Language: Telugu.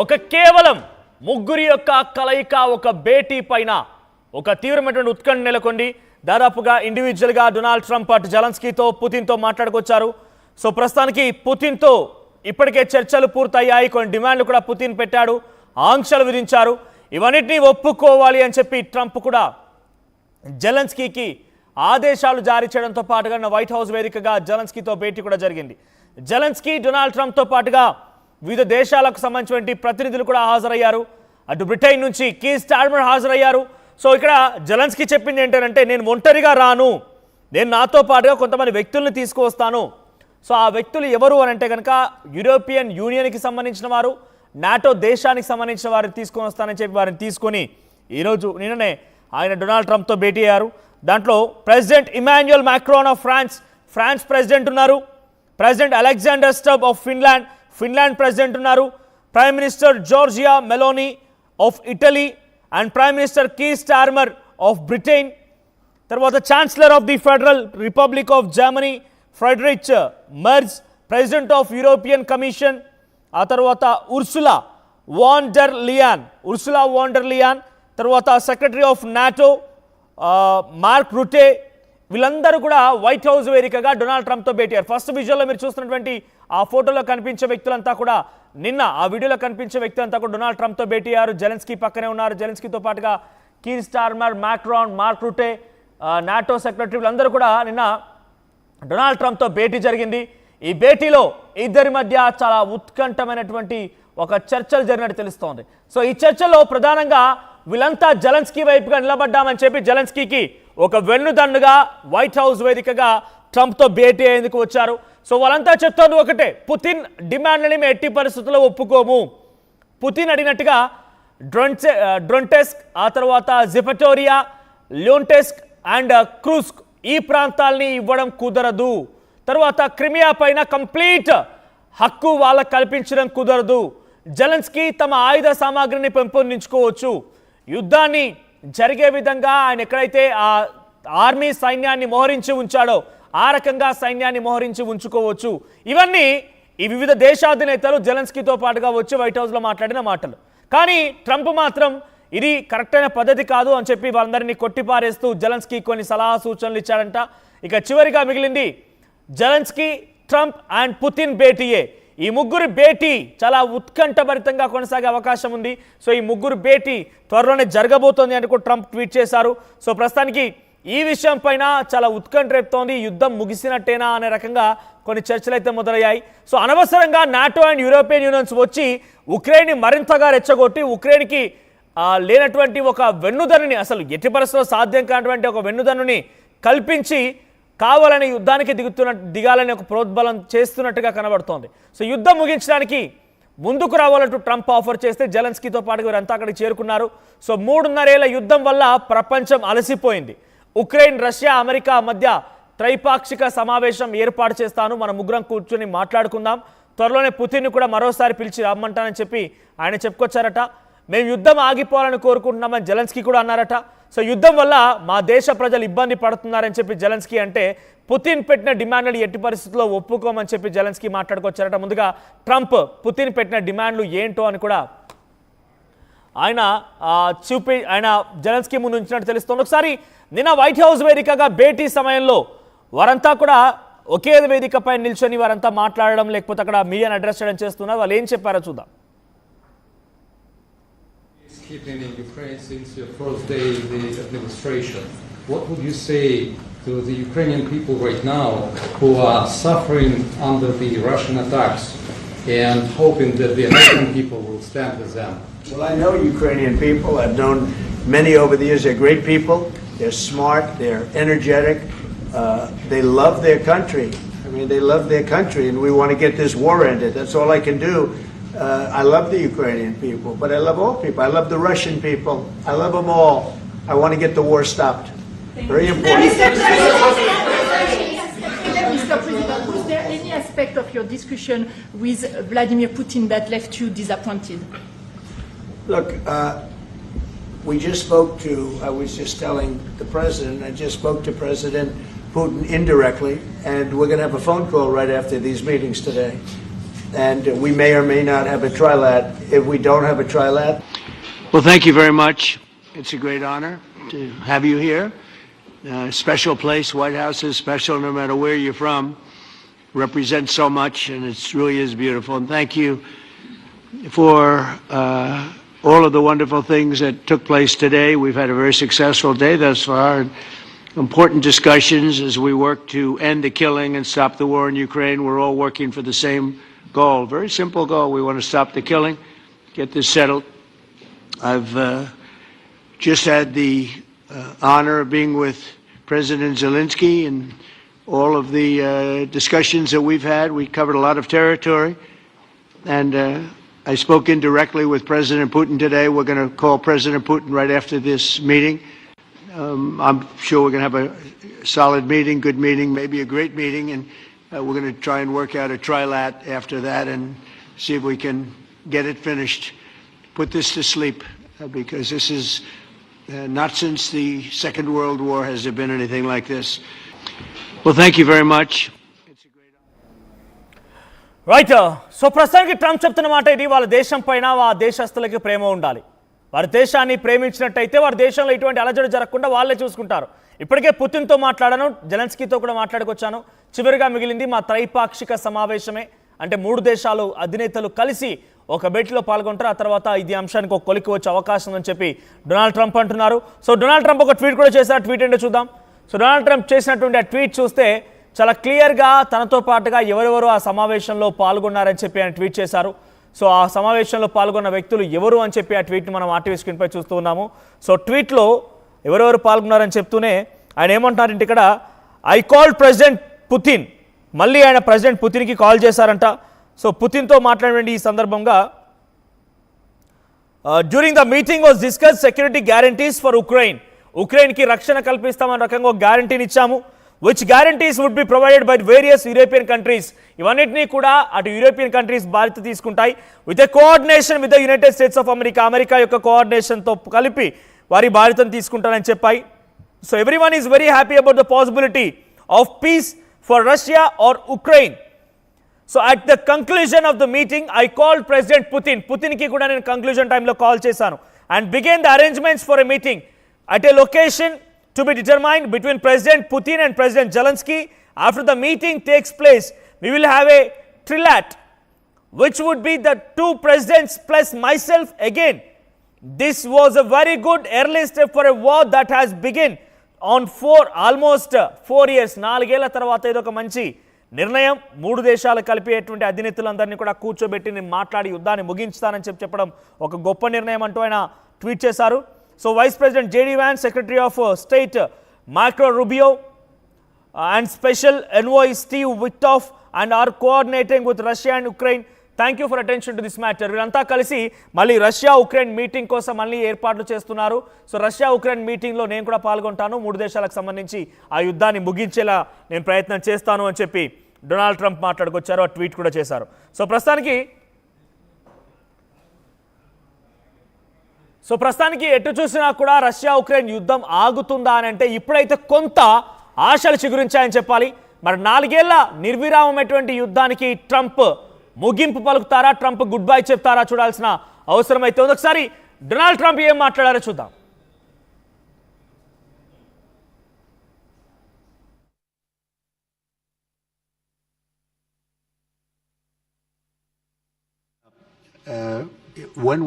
ఒక కేవలం ముగ్గురి యొక్క కలయిక ఒక భేటీ పైన ఒక తీవ్రమైనటువంటి ఉత్కంఠ నెలకొంది. దాదాపుగా ఇండివిజువల్గా డొనాల్డ్ ట్రంప్ అటు జెలెన్స్కీతో పుతిన్తో మాట్లాడుకొచ్చారు. సో ప్రస్తుతానికి పుతిన్తో ఇప్పటికే చర్చలు పూర్తయ్యాయి. కొన్ని డిమాండ్లు కూడా పుతిన్ పెట్టాడు, ఆంక్షలు విధించారు. ఇవన్నిటినీ ఒప్పుకోవాలి అని చెప్పి ట్రంప్ కూడా జెలెన్స్కీకి ఆదేశాలు జారీ చేయడంతో పాటుగా వైట్ హౌస్ వేదికగా జెలెన్స్కీతో భేటీ కూడా జరిగింది. జెలెన్స్కీ డొనాల్డ్ ట్రంప్తో పాటుగా వివిధ దేశాలకు సంబంధించిన ప్రతినిధులు కూడా హాజరయ్యారు. అటు బ్రిటన్ నుంచి కీర్ స్టార్మర్ హాజరయ్యారు. సో ఇక్కడ జెలెన్స్కీ చెప్పింది ఏంటంటే, నేను ఒంటరిగా రాను, నేను నాతో పాటుగా కొంతమంది వ్యక్తుల్ని తీసుకువస్తాను. సో ఆ వ్యక్తులు ఎవరు అని అంటే కనుక యూరోపియన్ యూనియన్కి సంబంధించిన వారు, నాటో దేశానికి సంబంధించిన వారిని తీసుకొని వస్తానని చెప్పి వారిని తీసుకొని ఈరోజు నిన్ననే ఆయన డొనాల్డ్ ట్రంప్తో భేటీ అయ్యారు. దాంట్లో president Emmanuel Macron of France president ఉన్నారు, president Alexander Stubb of Finland president ఉన్నారు, prime minister Giorgia Meloni of Italy and prime minister Keir Starmer of Britain, తర్వాత chancellor of the Federal Republic of Germany Friedrich Merz, president of European Commission, ఆ తర్వాత ఉర్సులా వాన్ డెర్ లియాన్, తర్వాత secretary of NATO Mark Rutte, వీళ్ళందరూ కూడా వైట్ హౌస్ వేదికగా డొనాల్డ్ ట్రంప్తో భేటీ అయ్యారు. ఫస్ట్ విజువల్లో మీరు చూస్తున్నటువంటి ఆ ఫోటోలో కనిపించే వ్యక్తులంతా కూడా నిన్న ఆ వీడియోలో కనిపించే వ్యక్తులంతా కూడా డొనాల్డ్ ట్రంప్తో భేటీ అయ్యారు. జెలెన్స్కీ పక్కనే ఉన్నారు. జెలెన్స్కీతో పాటుగా Keir Starmer, Macron, mark రుటే, NATO secretary వీళ్ళందరూ కూడా నిన్న డొనాల్డ్ ట్రంప్తో భేటీ జరిగింది. ఈ భేటీలో ఇద్దరి మధ్య చాలా ఉత్కంఠమైనటువంటి ఒక చర్చలు జరిగినట్టు తెలుస్తోంది. సో ఈ చర్చలో ప్రధానంగా వీళ్ళంతా జెలెన్స్కీ వైపుగా నిలబడ్డామని చెప్పి జెలెన్స్కీకి ఒక వెన్నుదన్నుగా వైట్ హౌస్ వేదికగా ట్రంప్తో భేటీ అయ్యేందుకు వచ్చారు. సో వాళ్ళంతా చెప్తోంది ఒకటే, పుతిన్ డిమాండ్లని మేము ఎట్టి పరిస్థితుల్లో ఒప్పుకోము. పుతిన్ అడిగినట్టుగా డ్రొంటెస్క్, ఆ తర్వాత జిపటోరియా, ల్యోంటెస్క్ అండ్ క్రూస్క్ ఈ ప్రాంతాలని ఇవ్వడం కుదరదు. తర్వాత క్రిమియా పైన కంప్లీట్ హక్కు వాళ్ళకు కల్పించడం కుదరదు. జెలెన్స్కీ తమ ఆయుధ సామాగ్రిని పెంపొందించుకోవచ్చు. యుద్ధాన్ని జరిగే విధంగా ఆయన ఎక్కడైతే ఆ ఆర్మీ సైన్యాన్ని మోహరించి ఉంచాడో ఆ రకంగా సైన్యాన్ని మోహరించి ఉంచుకోవచ్చు. ఇవన్నీ ఈ వివిధ దేశాధినేతలు జెలెన్స్కీతో పాటుగా వచ్చి వైట్ హౌస్లో మాట్లాడిన మాటలు. కానీ ట్రంప్ మాత్రం ఇది కరెక్ట్ అయిన పద్ధతి కాదు అని చెప్పి వాళ్ళందరినీ కొట్టిపారేస్తూ జెలెన్స్కీ కొన్ని సలహా సూచనలు ఇచ్చాడంట. ఇక చివరిగా మిగిలింది జెలెన్స్కీ, ట్రంప్ అండ్ పుతిన్ భేటీయే. ఈ ముగ్గురు భేటీ చాలా ఉత్కంఠభరితంగా కొనసాగే అవకాశం ఉంది. సో ఈ ముగ్గురు భేటీ త్వరలోనే జరగబోతోంది అని కూడా ట్రంప్ ట్వీట్ చేశారు. సో ప్రస్తుతానికి ఈ విషయం పైన చాలా ఉత్కంఠ రేపుతోంది. యుద్ధం ముగిసినట్టేనా అనే రకంగా కొన్ని చర్చలు అయితే మొదలయ్యాయి. సో అనవసరంగా నాటో అండ్ యూరోపియన్ యూనియన్స్ వచ్చి ఉక్రెయిన్ని మరింతగా రెచ్చగొట్టి ఉక్రెయిన్కి లేనటువంటి ఒక వెన్నుదన్నుని, అసలు ఎట్టి పరిస్థితుల్లో సాధ్యం కానటువంటి ఒక వెన్నుదన్నుని కల్పించి కావాలని యుద్ధానికి దిగాలని ఒక ప్రోద్బలం చేస్తున్నట్టుగా కనబడుతోంది. సో యుద్ధం ముగించడానికి ముందుకు రావాలంటూ ట్రంప్ ఆఫర్ చేస్తే జెలెన్స్కీతో పాటు వీరంతా అక్కడికి చేరుకున్నారు. సో 3.5 ఏళ్ల యుద్ధం వల్ల ప్రపంచం అలసిపోయింది. ఉక్రెయిన్, రష్యా, అమెరికా మధ్య త్రైపాక్షిక సమావేశం ఏర్పాటు చేస్తాను, మన ముగ్గురం కూర్చొని మాట్లాడుకుందాం, త్వరలోనే పుతిన్ను కూడా మరోసారి పిలిచి రమ్మంటానని చెప్పి ఆయన చెప్పుకొచ్చారట. మేము యుద్ధం ఆగిపోవాలని కోరుకుంటున్నామని జెలెన్స్కీ కూడా అన్నారట. సో యుద్ధం వల్ల మా దేశ ప్రజలు ఇబ్బంది పడుతున్నారని చెప్పి జెలెన్స్కీ అంటే, పుతిన్ పెట్టిన డిమాండ్లు ఎట్టి పరిస్థితుల్లో ఒప్పుకోమని చెప్పి జెలెన్స్కీ మాట్లాడుకొచ్చారట. ముందుగా ట్రంప్ పుతిన్ పెట్టిన డిమాండ్లు ఏంటో అని కూడా ఆయన జెలెన్స్కీ ముందు ఉంచినట్టు తెలుస్తోంది. ఒకసారి నిన్న వైట్ హౌస్ వేదికగా భేటీ సమయంలో వారంతా కూడా ఒకే వేదికపై నిల్చొని వారంతా మాట్లాడడం, లేకపోతే అక్కడ మీడియాని అడ్రస్ చేయడం చేస్తున్నారు. వాళ్ళు ఏం చెప్పారో చూద్దాం. Keeping in Ukraine since your first day in the administration. What would you say to the Ukrainian people right now who are suffering under the Russian attacks and hoping that the American people will stand with them? Well, I know Ukrainian people. I've known many over the years. They're great people. They're smart. They're energetic. They love their country. I mean, they love their country, and we want to get this war ended. That's all I can do. I love the Ukrainian people, but I love all people. I love the Russian people. I love them all. I want to get the war stopped. Very important. Mr. President, was there any aspect of your discussion with Vladimir Putin that left you disappointed? Look, we just spoke to, I was just telling the President, I just spoke to President Putin indirectly, and we're going to have a phone call right after these meetings today. and we may or may not have a trilat. If we don't have a trilat, well, thank you very much. It's a great honor to have you here. Special place. White House is special no matter where you're from. Represents so much, and it really is beautiful. And thank you for all of the wonderful things that took place today. We've had a very successful day thus far. And important discussions as we work to end the killing and stop the war in Ukraine. We're all working for the same goal. Very simple goal. We want to stop the killing, get this settled. I've just had the honor of being with President Zelensky and all of the discussions that we've had. We covered a lot of territory, and I spoke indirectly with President Putin today. We're going to call President Putin right after this meeting. I'm sure we're going to have a solid meeting, good meeting, maybe a great meeting, and we're going to try and work out a trilat after that and see if we can get it finished, put this to sleep, because this is not since the Second World War has there been anything like this. Well, thank you very much. Right. So ప్రస్తుతానికి ట్రంప్ చెప్తున్న మాట ఇది, వాళ్ళ దేశం పైన ఆ దేశస్తులకి ప్రేమ ఉండాలి. వారి దేశాన్ని ప్రేమించినట్టయితే వారి దేశంలో ఇటువంటి అలజడి జరగకుండా వాళ్ళే చూసుకుంటారు. ఇప్పటికే పుతిన్తో మాట్లాడాను, జెలెన్స్కీతో కూడా మాట్లాడుకొచ్చాను. చివరిగా మిగిలింది మా త్రైపాక్షిక సమావేశమే. అంటే 3 దేశాలు అధినేతలు కలిసి ఒక భేటీలో పాల్గొంటారు. ఆ తర్వాత ఇది అంశానికి ఒక కొలికి వచ్చే అవకాశం అని చెప్పి డొనాల్డ్ ట్రంప్ అంటున్నారు. సో డొనాల్డ్ ట్రంప్ ఒక ట్వీట్ కూడా చేశారు. ట్వీట్ ఏంటో చూద్దాం. సో డొనాల్డ్ ట్రంప్ చేసినటువంటి ఆ ట్వీట్ చూస్తే చాలా క్లియర్గా తనతో పాటుగా ఎవరెవరు ఆ సమావేశంలో పాల్గొన్నారని చెప్పి ఆయన ట్వీట్ చేశారు. సో ఆ సమావేశంలో పాల్గొన్న వ్యక్తులు ఎవరు అని చెప్పి ఆ ట్వీట్ని మనం ఆర్టీవీ స్క్రీన్పై చూస్తూ ఉన్నాము. సో ట్వీట్లో ఎవరెవరు పాల్గొన్నారని చెప్తూనే ఆయన ఏమంటున్నారంటే ఇక్కడ ఐ కాల్డ్ ప్రెసిడెంట్ పుతిన్, మళ్ళీ ఆయన ప్రెసిడెంట్ పుతిన్కి కాల్ చేశారంట. సో పుతిన్తో మాట్లాడిన ఈ సందర్భంగా during the meeting was discuss security guarantees for ఉక్రెయిన్కి రక్షణ కల్పిస్తామని రకంగా ఒక గ్యారంటీని ఇచ్చాము. which guarantees would be provided by various European countries. ఇవన్నిటినీ కూడా అటు యూరోపియన్ కంట్రీస్ బాధ్యత తీసుకుంటాయి. With a coordination with the United States of America యొక్క కోఆర్డినేషన్తో కలిపి వారి బాధ్యతను తీసుకుంటారని చెప్పాయి. So everyone is very happy about the possibility of peace for Russia or Ukraine. So at the conclusion of the meeting I called president పుతిన్కి కూడా నేను కంక్లూజన్ టైంలో కాల్ చేశాను. And began the arrangements for a meeting at a location to be determined between President Putin and President Zelensky. After the meeting takes place, we will have a trilat, which would be the 2 presidents plus myself again. This was a very good early step for a war that has begun on almost 4 years. 4 ఏళ్ల తర్వాత ఇదొక మంచి నిర్ణయం. 3 దేశాలు కలిపేటువంటి అధినేతలందరినీ కూడా కూర్చోబెట్టి నేను మాట్లాడి యుద్ధాన్ని ముగించుతానని చెప్పడం ఒక గొప్ప నిర్ణయం అంటూ ఆయన ట్వీట్ చేశారు. So Vice President J.D. Vance, Secretary of State Marco Rubio, and Special Envoy Steve Witkoff and are coordinating with Russia and Ukraine. Thank you for attention to this matter. వీరంతా కలిసి మళ్ళీ రష్యా ఉక్రెయిన్ మీటింగ్ కోసం మళ్ళీ ఏర్పాట్లు చేస్తున్నారు. సో రష్యా ఉక్రెయిన్ మీటింగ్లో నేను కూడా పాల్గొంటాను. 3 దేశాలకు సంబంధించి ఆ యుద్ధాన్ని ముగించేలా నేను ప్రయత్నం చేస్తాను అని చెప్పి డొనాల్డ్ ట్రంప్ మాట్లాడుకొచ్చారు. ఆ ట్వీట్ కూడా చేశారు. సో ప్రస్తుతానికి ఎటు చూసినా కూడా రష్యా ఉక్రెయిన్ యుద్ధం ఆగుతుందా అని అంటే ఇప్పుడైతే కొంత ఆశలు చిగురించాయని చెప్పాలి. మరి 4 ఏళ్ల నిర్విరామమైనటువంటి యుద్ధానికి ట్రంప్ ముగింపు పలుకుతారా, ట్రంప్ గుడ్ బై చెప్తారా చూడాల్సిన అవసరం అయితే ఉంది. ఒకసారి డొనాల్డ్ ట్రంప్ ఏం మాట్లాడారో చూద్దాం. When we